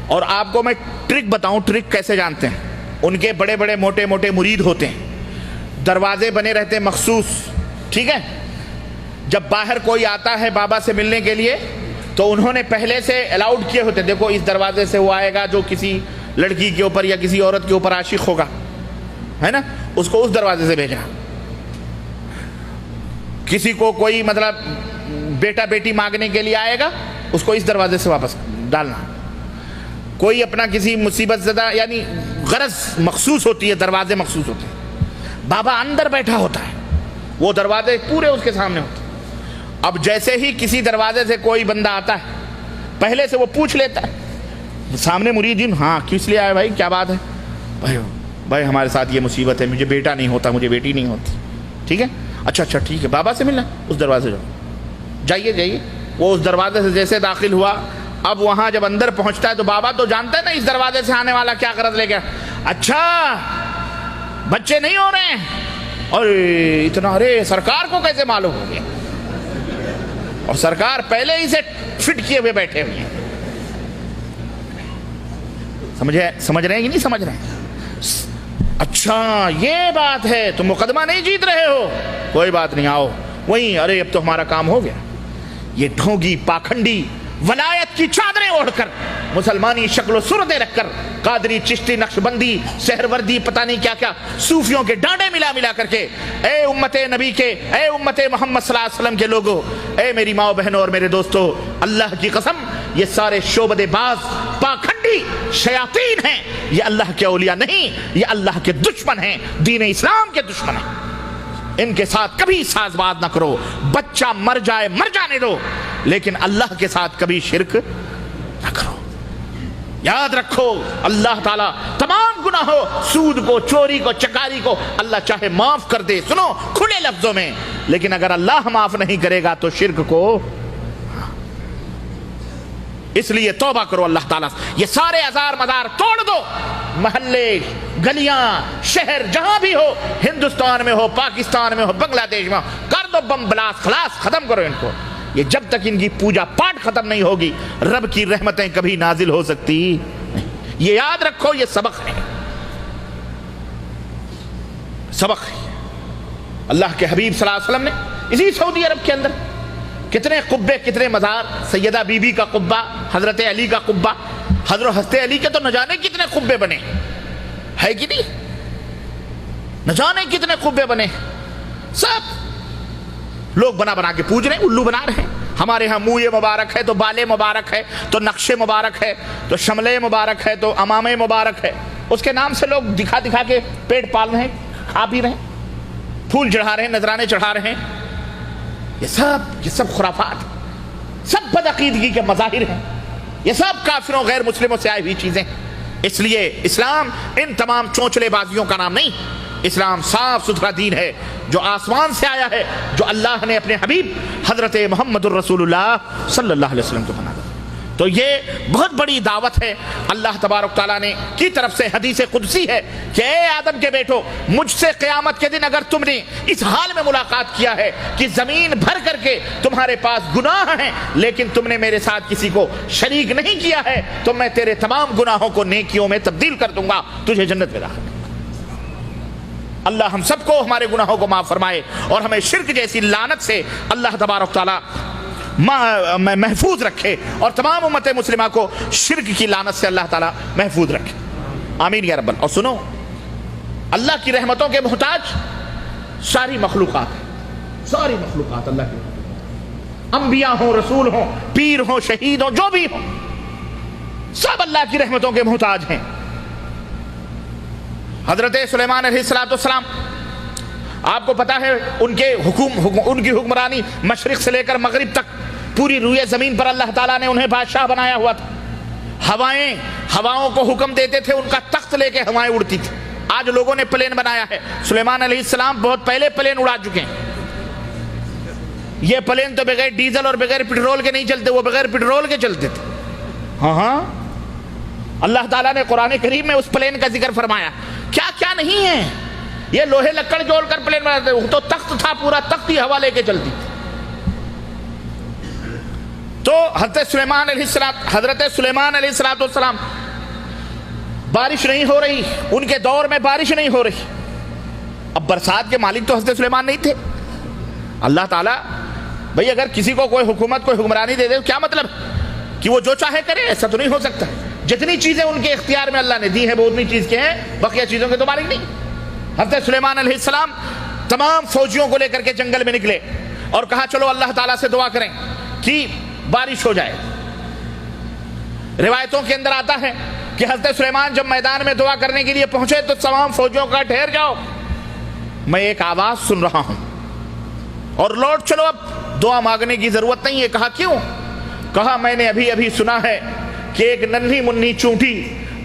اور آپ کو میں ٹرک بتاؤں، ٹرک کیسے جانتے ہیں؟ ان کے بڑے بڑے موٹے موٹے مرید ہوتے ہیں، دروازے بنے رہتے ہیں مخصوص، ٹھیک ہے؟ جب باہر کوئی آتا ہے بابا سے ملنے کے لیے تو انہوں نے پہلے سے الاؤڈ کیے ہوتے ہیں، دیکھو اس دروازے سے وہ آئے گا جو کسی لڑکی کے اوپر یا کسی عورت کے اوپر عاشق ہوگا، ہے نا، اس کو اس دروازے سے بھیجنا۔ کسی کو کوئی مطلب بیٹا بیٹی مانگنے کے لیے آئے گا، اس کو اس دروازے سے واپس ڈالنا۔ کوئی اپنا کسی مصیبت زدہ، یعنی غرض مخصوص ہوتی ہے، دروازے مخصوص ہوتے ہیں۔ بابا اندر بیٹھا ہوتا ہے، وہ دروازے پورے اس کے سامنے ہوتے ہیں۔ اب جیسے ہی کسی دروازے سے کوئی بندہ آتا ہے، پہلے سے وہ پوچھ لیتا ہے سامنے مریدین، ہاں کس لیے آئے بھائی، کیا بات ہے؟ بھائی ہمارے ساتھ یہ مصیبت ہے، مجھے بیٹا نہیں ہوتا، مجھے بیٹی نہیں ہوتی، ٹھیک ہے؟ اچھا ٹھیک ہے، بابا سے ملنا، اس دروازے جائیے۔ وہ اس دروازے سے جیسے داخل ہوا، اب وہاں جب اندر پہنچتا ہے تو بابا تو جانتا ہے نا اس دروازے سے آنے والا کیا غرض لے گیا۔ اچھا بچے نہیں ہو رہے ہیں، اور اتنا، ارے سرکار کو کیسے معلوم ہو گیا؟ اور سرکار پہلے ہی سے فٹ کیے ہوئے بیٹھے ہوئے ہیں۔ سمجھ رہے ہیں کہ نہیں سمجھ رہے ہیں؟ اچھا یہ بات ہے، تم مقدمہ نہیں جیت رہے ہو، کوئی بات نہیں، آؤ وہیں، ارے اب تو ہمارا کام ہو گیا۔ یہ ڈھونگی پاکھنڈی ولایت کی چادریں اوڑھ کر، مسلمانی شکل و صورتیں رکھ کر، قادری چشتی نقشبندی سہروردی پتہ نہیں کیا کیا صوفیوں کے ڈانڈے ملا کر کے، اے امت نبی کے، اے امت محمد صلی اللہ علیہ وسلم کے لوگوں، اے میری ماں بہنوں اور میرے دوستو، اللہ کی قسم یہ سارے شعبدے باز پاکھنڈی شیاطین ہیں، یہ اللہ کے اولیاء نہیں، یہ اللہ کے دشمن ہیں، دین اسلام کے دشمن ہیں۔ ان کے ساتھ کبھی ساز باز نہ کرو، بچہ مر جائے مر جانے دو، لیکن اللہ کے ساتھ کبھی شرک نہ کرو۔ یاد رکھو اللہ تعالیٰ تمام گناہوں، سود کو، چوری کو، چکاری کو اللہ چاہے معاف کر دے، سنو کھلے لفظوں میں، لیکن اگر اللہ معاف نہیں کرے گا تو شرک کو، اس لیے توبہ کرو اللہ تعالیٰ سے۔ یہ سارے ازار مدار توڑ دو، محلے، گلیاں، شہر جہاں بھی ہو، ہندوستان میں ہو، پاکستان میں ہو، بنگلہ دیش میں ہو، کر دو بم بلاس، خلاص، ختم کرو ان کو۔ یہ جب تک ان کی پوجا پاٹ ختم نہیں ہوگی، رب کی رحمتیں کبھی نازل ہو سکتی نہیں۔ یہ یاد رکھو، یہ سبق ہے، سبق ہے۔ اللہ کے حبیب صلی اللہ علیہ وسلم نے اسی سعودی عرب کے اندر کتنے قبے، کتنے مزار، سیدہ بی بی کا قبہ، حضرت علی کا قبہ، حضرت علی کے تو نہ جانے کتنے قبے بنے، ہے کہ نہیں؟ نہ جانے کتنے قبے بنے، سب لوگ بنا کے پوج رہے ہیں، الو بنا رہے ہیں۔ ہمارے ہاں منہ مبارک ہے تو بالے مبارک ہے تو نقش مبارک ہے تو شملے مبارک ہے تو امامے مبارک ہے، اس کے نام سے لوگ دکھا کے پیٹ پال رہے ہیں، کھا پی رہے ہیں، پھول چڑھا رہے ہیں، نذرانے چڑھا رہے ہیں۔ یہ سب خرافات، سب بدعقیدگی کے مظاہر ہیں، یہ سب کافروں غیر مسلموں سے آئی ہوئی چیزیں۔ اس لیے اسلام ان تمام چونچلے بازیوں کا نام نہیں، اسلام صاف ستھرا دین ہے جو آسمان سے آیا ہے، جو اللہ نے اپنے حبیب حضرت محمد الرسول اللہ صلی اللہ علیہ وسلم کو بنا دیا۔ تو یہ بہت بڑی دعوت ہے اللہ تبارک تعالیٰ نے کی طرف سے، حدیث قدسی ہے کہ اے آدم کے بیٹو، مجھ سے قیامت کے دن اگر تم نے اس حال میں ملاقات کیا ہے کہ زمین بھر کر کے تمہارے پاس گناہ ہیں لیکن تم نے میرے ساتھ کسی کو شریک نہیں کیا ہے، تو میں تیرے تمام گناہوں کو نیکیوں میں تبدیل کر دوں گا، تجھے جنت میں داخل۔ اللہ ہم سب کو ہمارے گناہوں کو معاف فرمائے اور ہمیں شرک جیسی لعنت سے اللہ تبارک تعالیٰ محفوظ رکھے، اور تمام امت مسلمہ کو شرک کی لعنت سے اللہ تعالیٰ محفوظ رکھے، آمین یا رب۔ اور سنو، اللہ کی رحمتوں کے محتاج ساری مخلوقات ہیں، ساری مخلوقات اللہ کی، انبیاء ہوں، رسول ہوں، پیر ہوں، شہید ہوں، جو بھی ہوں، سب اللہ کی رحمتوں کے محتاج ہیں۔ حضرت سلیمان علیہ السلام، آپ کو پتا ہے ان کی حکمرانی مشرق سے لے کر مغرب تک پوری روئے زمین پر اللہ تعالیٰ نے انہیں بادشاہ بنایا ہوا تھا۔ ہواؤں کو حکم دیتے تھے، ان کا تخت لے کے ہوائیں اڑتی تھی۔ آج لوگوں نے پلین بنایا ہے، سلیمان علیہ السلام بہت پہلے پلین اڑا چکے ہیں۔ یہ پلین تو بغیر ڈیزل اور بغیر پیٹرول کے نہیں چلتے، وہ بغیر پیٹرول کے چلتے تھے۔ ہاں اللہ تعالیٰ نے قرآن کریم میں اس پلین کا ذکر فرمایا، کیا کیا نہیں ہے، یہ لوہے لکڑ جوڑ کر پلین بناتے، وہ تو تخت تھا، پورا تخت ہی ہوا لے کے چلتی تھی۔ تو حضرت سلیمان علیہ السلام بارش نہیں ہو رہی، ان کے دور میں بارش نہیں ہو رہی. اب برسات کے مالک تو حضرت سلیمان نہیں تھے. اللہ تعالیٰ بھئی اگر کسی کو کوئی حکومت کوئی حکمرانی دے دے کیا مطلب کہ وہ جو چاہے کرے؟ ایسا تو نہیں ہو سکتا. جتنی چیزیں ان کے اختیار میں اللہ نے دی ہیں وہ اتنی چیز کے ہیں، بقیہ چیزوں کے تو مالک نہیں. حضرت سلیمان علیہ السلام تمام فوجیوں کو لے کر کے جنگل میں نکلے اور کہا چلو اللہ تعالیٰ سے دعا کریں کہ بارش ہو جائے. روایتوں کے اندر آتا ہے کہ حضرت سلیمان جب میدان میں دعا کرنے کے لیے پہنچے تو تمام فوجیوں کا ٹھہر جاؤ، میں ایک آواز سن رہا ہوں اور لوٹ چلو، اب دعا مانگنے کی ضرورت نہیں ہے. کہا کیوں؟ کہا میں نے ابھی سنا ہے کہ ایک ننھی منھی چونٹی